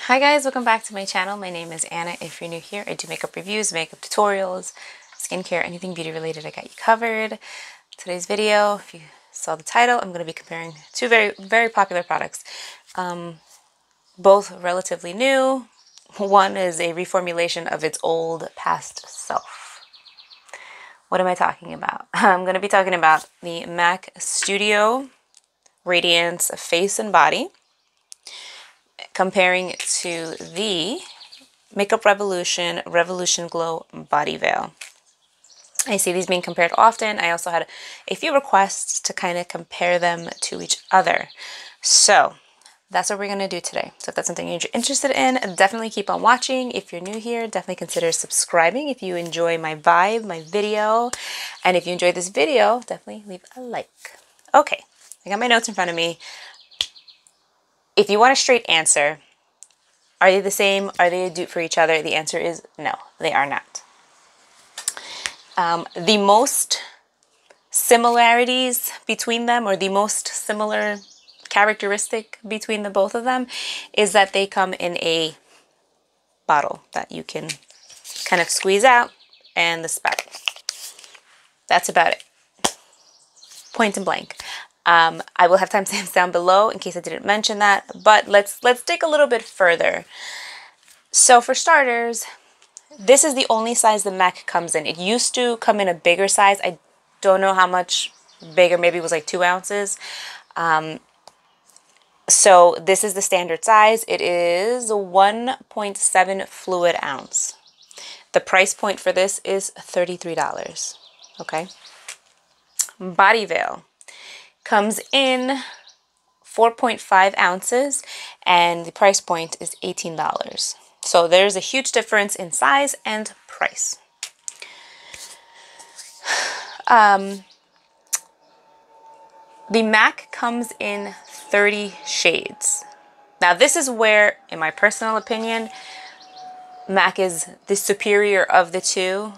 Hi guys, welcome back to my channel. My name is Anna. If you're new here, I do makeup reviews, makeup tutorials, skincare, anything beauty related, I got you covered. Today's video, if you saw the title, I'm going to be comparing two very popular products. Both relatively new. One is a reformulation of its old past self. What am I talking about? I'm going to be talking about the MAC Studio Radiance Face and Body, comparing it to the Makeup Revolution Revolution Glow Body Veil. I see these being compared often. I also had a few requests to kind of compare them to each other. So that's what we're going to do today. So if that's something you're interested in, definitely keep on watching. If you're new here, definitely consider subscribing if you enjoy my vibe, my video. And if you enjoyed this video, definitely leave a like. Okay, I got my notes in front of me. If you want a straight answer, are they the same? Are they a dupe for each other? The answer is no, they are not. The most similarities between them, or the most similar characteristic between the both of them, is that they come in a bottle that you can kind of squeeze out, and the spout. That's about it. Point and blank. I will have timestamps down below in case I didn't mention that, but let's dig a little bit further. So for starters, this is the only size the MAC comes in. It used to come in a bigger size. I don't know how much bigger, maybe it was like 2 ounces. So this is the standard size. It is 1.7 fluid ounce. The price point for this is $33. Okay. Body Veil comes in 4.5 ounces and the price point is $18. So there's a huge difference in size and price. The MAC comes in 30 shades. Now this is where, in my personal opinion, MAC is the superior of the two,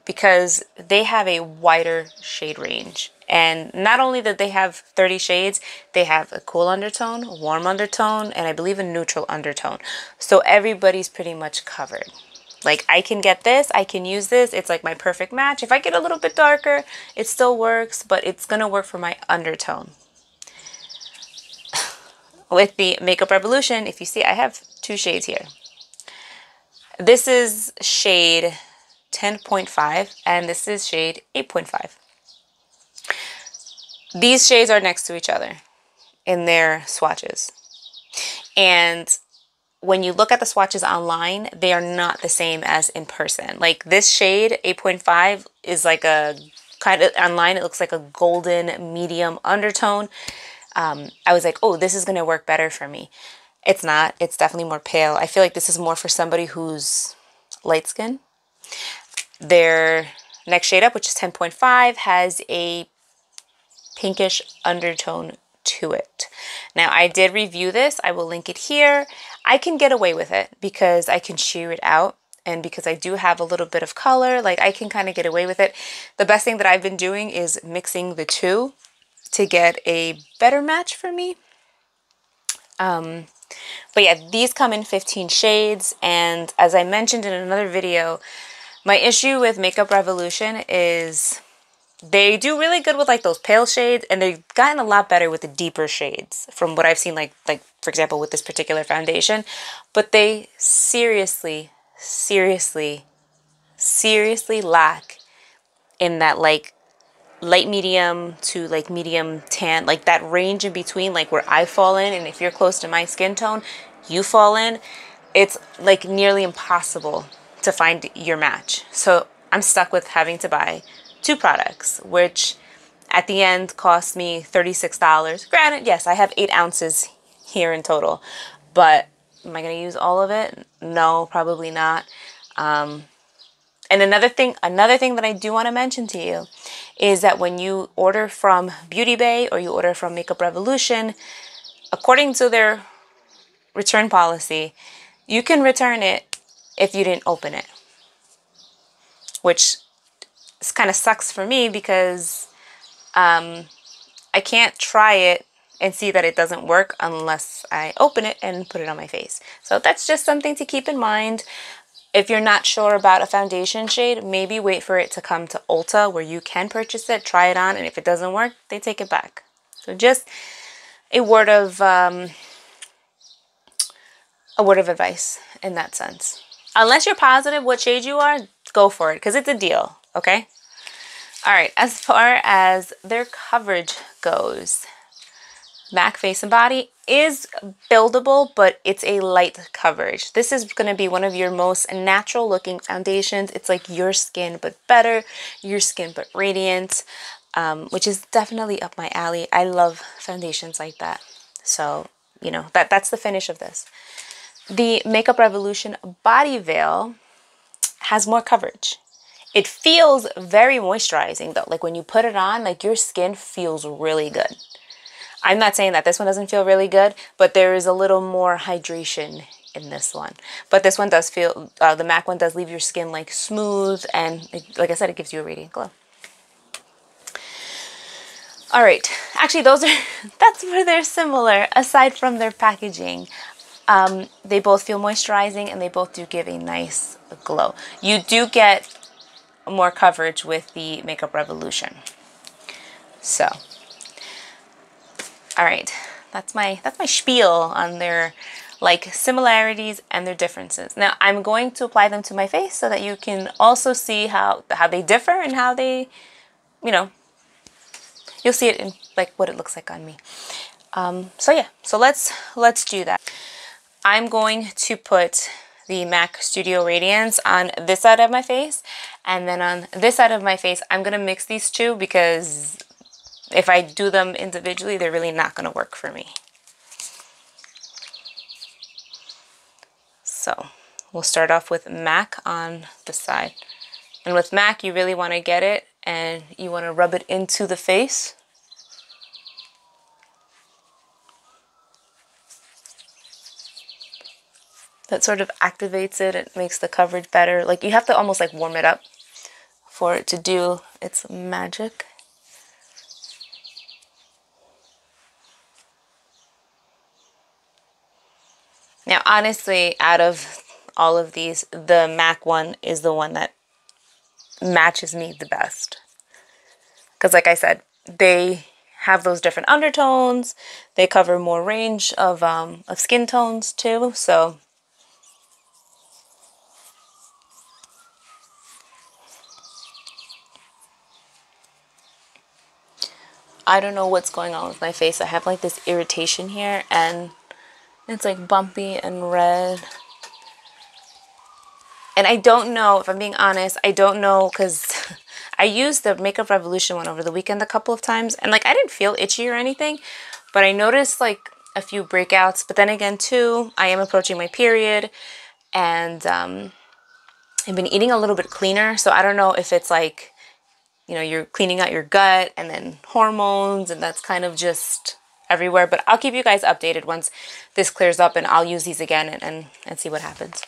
because they have a wider shade range. And not only that they have 30 shades, they have a cool undertone, a warm undertone, and I believe a neutral undertone. So everybody's pretty much covered. Like, I can get this, I can use this, it's like my perfect match. If I get a little bit darker, it still works, but it's gonna work for my undertone. With the Makeup Revolution, if you see, I have 2 shades here. This is shade 10.5 and this is shade 8.5. These shades are next to each other in their swatches. And when you look at the swatches online, they are not the same as in person. Like this shade 8.5 is like a kind of, online it looks like a golden medium undertone. I was like, oh, this is going to work better for me. It's not. It's definitely more pale. I feel like this is more for somebody who's light skin. Their next shade up, which is 10.5, has a pinkish undertone to it. Now, I did review this. I will link it here. I can get away with it because I can sheer it out, and because I do have a little bit of color, like I can kind of get away with it. The best thing that I've been doing is mixing the two to get a better match for me. But yeah, these come in 15 shades, and as I mentioned in another video, my issue with Makeup Revolution is they do really good with like those pale shades, and they've gotten a lot better with the deeper shades from what I've seen, like for example with this particular foundation. But they seriously lack in that like light medium to like medium tan, like that range in between, like where I fall in, and if you're close to my skin tone, you fall in. It's like nearly impossible to find your match. So I'm stuck with having to buy 2 products, which at the end cost me $36. Granted, yes, I have 8 ounces here in total, but am I going to use all of it? No, probably not. And another thing that I do want to mention to you is that when you order from Beauty Bay or you order from Makeup Revolution, according to their return policy, you can return it if you didn't open it, which kind of sucks for me because I can't try it and see that it doesn't work unless I open it and put it on my face. So that's just something to keep in mind. If you're not sure about a foundation shade, maybe wait for it to come to Ulta where you can purchase it, try it on, and if it doesn't work, they take it back. So just a word of advice in that sense. Unless you're positive what shade you are, go for it because it's a deal, okay? All right, as far as their coverage goes, MAC Face and Body is buildable, but it's a light coverage. This is going to be one of your most natural looking foundations. It's like your skin, but better, your skin, but radiant, which is definitely up my alley. I love foundations like that. So, you know, that's the finish of this. The Makeup Revolution Body Veil has more coverage. It feels very moisturizing though. Like when you put it on, like your skin feels really good. I'm not saying that this one doesn't feel really good, but there is a little more hydration in this one. But this one does feel, the MAC one does leave your skin like smooth, and like I said, it gives you a radiant glow. All right, actually that's where they're similar aside from their packaging. They both feel moisturizing and they both do give a nice glow. You do get more coverage with the Makeup Revolution. So, all right, that's my spiel on their like similarities and their differences. Now I'm going to apply them to my face so that you can also see how they differ and how they, you know, you'll see it in like what it looks like on me. So yeah, so let's do that. I'm going to put the MAC Studio Radiance on this side of my face, and then on this side of my face I'm gonna mix these two because if I do them individually they're really not gonna work for me. So we'll start off with MAC on this side, and with MAC you really want to get it and you want to rub it into the face. That sort of activates it. It makes the coverage better. Like you have to almost like warm it up for it to do its magic. Now, honestly, out of all of these, the MAC one is the one that matches me the best. Because like I said, they have those different undertones. They cover more range of skin tones too. So I don't know what's going on with my face. I have like this irritation here and it's like bumpy and red. And I don't know, if I'm being honest, I don't know because I used the Makeup Revolution one over the weekend a couple of times and like I didn't feel itchy or anything, but I noticed like a few breakouts. But then again too, I am approaching my period and I've been eating a little bit cleaner. So I don't know if it's like, you know, you're cleaning out your gut and then hormones and that's kind of just everywhere. But I'll keep you guys updated once this clears up and I'll use these again and see what happens.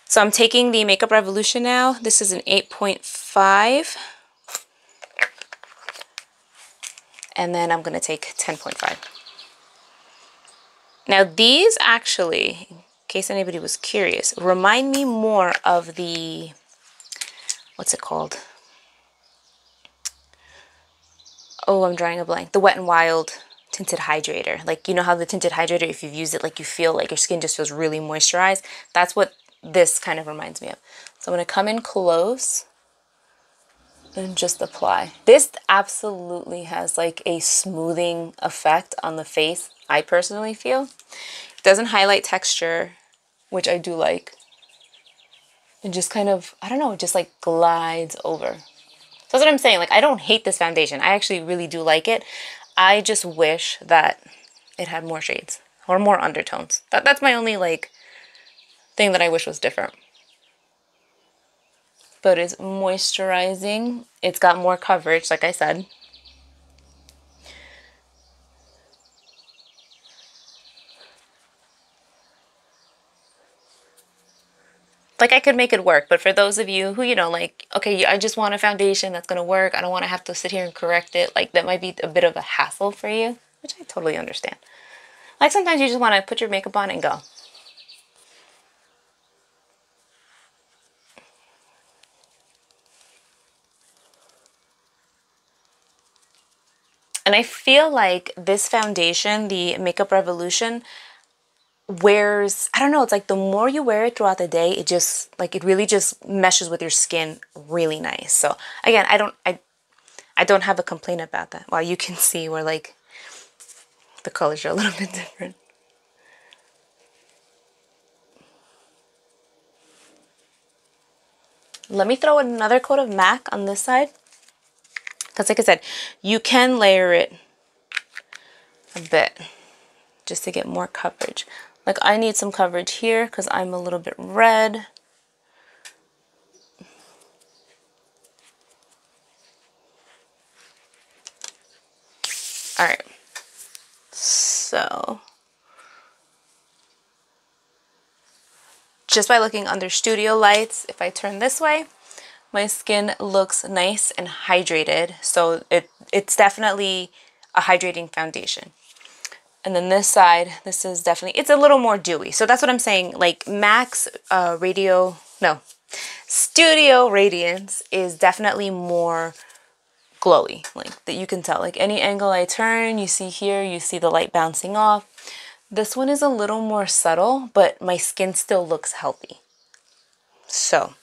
So I'm taking the Makeup Revolution now. This is an 8.5. And then I'm going to take 10.5. Now these actually, in case anybody was curious, remind me more of the, what's it called? Oh, I'm drawing a blank. The Wet n Wild tinted hydrator. Like, you know how the tinted hydrator, if you've used it, like you feel like your skin just feels really moisturized. That's what this kind of reminds me of. So I'm going to come in close and just apply. This absolutely has like a smoothing effect on the face, I personally feel. It doesn't highlight texture, which I do like. It just kind of, I don't know, it just like glides over. So that's what I'm saying. Like, I don't hate this foundation. I actually really do like it. I just wish that it had more shades or more undertones. That's my only like thing that I wish was different. But it's moisturizing. It's got more coverage, like I said. Like, I could make it work, but for those of you who, you know, like, okay, I just want a foundation that's going to work. I don't want to have to sit here and correct it. Like, that might be a bit of a hassle for you. which I totally understand. Like sometimes you just want to put your makeup on and go. And I feel like this foundation, the Makeup Revolution, wears, I don't know, it's like the more you wear it throughout the day, it just, like, it really just meshes with your skin really nice. So again, I don't have a complaint about that. Well, you can see where like the colors are a little bit different. Let me throw another coat of MAC on this side. Because like I said, you can layer it a bit just to get more coverage. Like I need some coverage here because I'm a little bit red. All right. So just by looking under studio lights, if I turn this way, my skin looks nice and hydrated. So it's definitely a hydrating foundation. And then this side, this is definitely, it's a little more dewy. So that's what I'm saying. Like MAC's Studio Radiance is definitely more glowy. Like that you can tell. Like any angle I turn, you see here, you see the light bouncing off. This one is a little more subtle, but my skin still looks healthy. So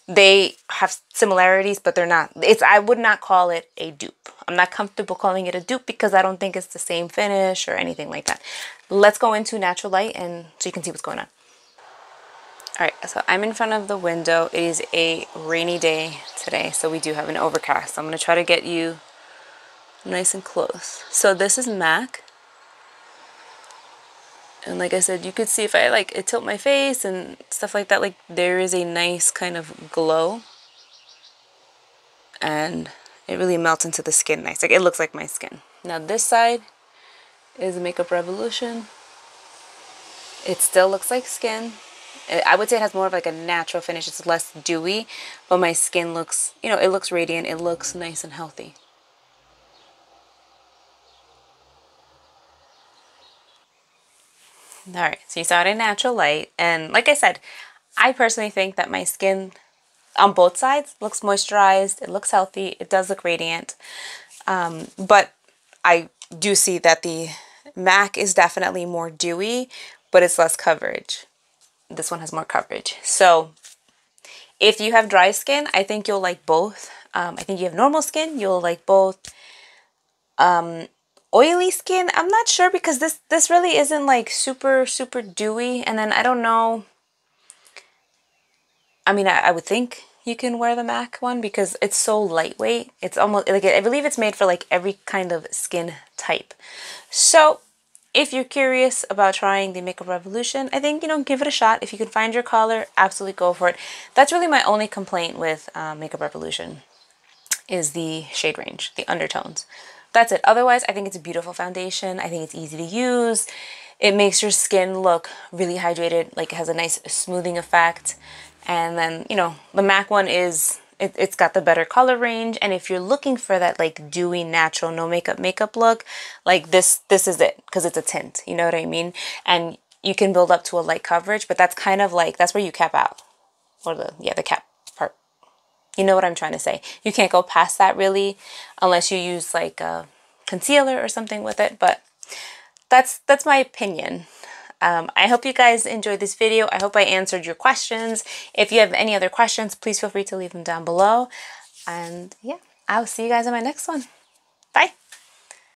they have similarities, but they're not, I would not call it a dupe. I'm not comfortable calling it a dupe because I don't think it's the same finish or anything like that. Let's go into natural light and so you can see what's going on. All right, so I'm in front of the window. It is a rainy day today, so we do have an overcast. I'm gonna try to get you nice and close. So this is MAC. And like I said, you could see if I tilt my face and stuff like that, like there is a nice kind of glow. And it really melts into the skin nice. Like it looks like my skin. Now this side is Makeup Revolution. It still looks like skin. I would say it has more of like a natural finish. It's less dewy, but my skin looks, you know, it looks radiant. It looks nice and healthy. All right, so you saw it in natural light. And like I said, I personally think that my skin on both sides looks moisturized. It looks healthy. It does look radiant. But I do see that the MAC is definitely more dewy, but it's less coverage. This one has more coverage. So if you have dry skin, I think you'll like both. I think you have normal skin, you'll like both. Oily skin, I'm not sure because this really isn't like super dewy. And then I don't know, I mean, I would think you can wear the MAC one because it's so lightweight. It's almost like, I believe it's made for like every kind of skin type. So if you're curious about trying the Makeup Revolution, I think, you know, give it a shot. If you can find your color, absolutely go for it. That's really my only complaint with Makeup Revolution is the shade range, the undertones. That's it. Otherwise, I think it's a beautiful foundation. I think it's easy to use. It makes your skin look really hydrated, like it has a nice smoothing effect. And then, you know, the MAC one is, it's got the better color range. And if you're looking for that like dewy, natural, no makeup look, like this is it because it's a tint. You know what I mean? And you can build up to a light coverage, but that's kind of like, that's where you cap out. Or the cap part. You know what I'm trying to say. You can't go past that really unless you use like a concealer or something with it. But that's my opinion. I hope you guys enjoyed this video. I hope I answered your questions. If you have any other questions, please feel free to leave them down below. And yeah, I'll see you guys in my next one. Bye.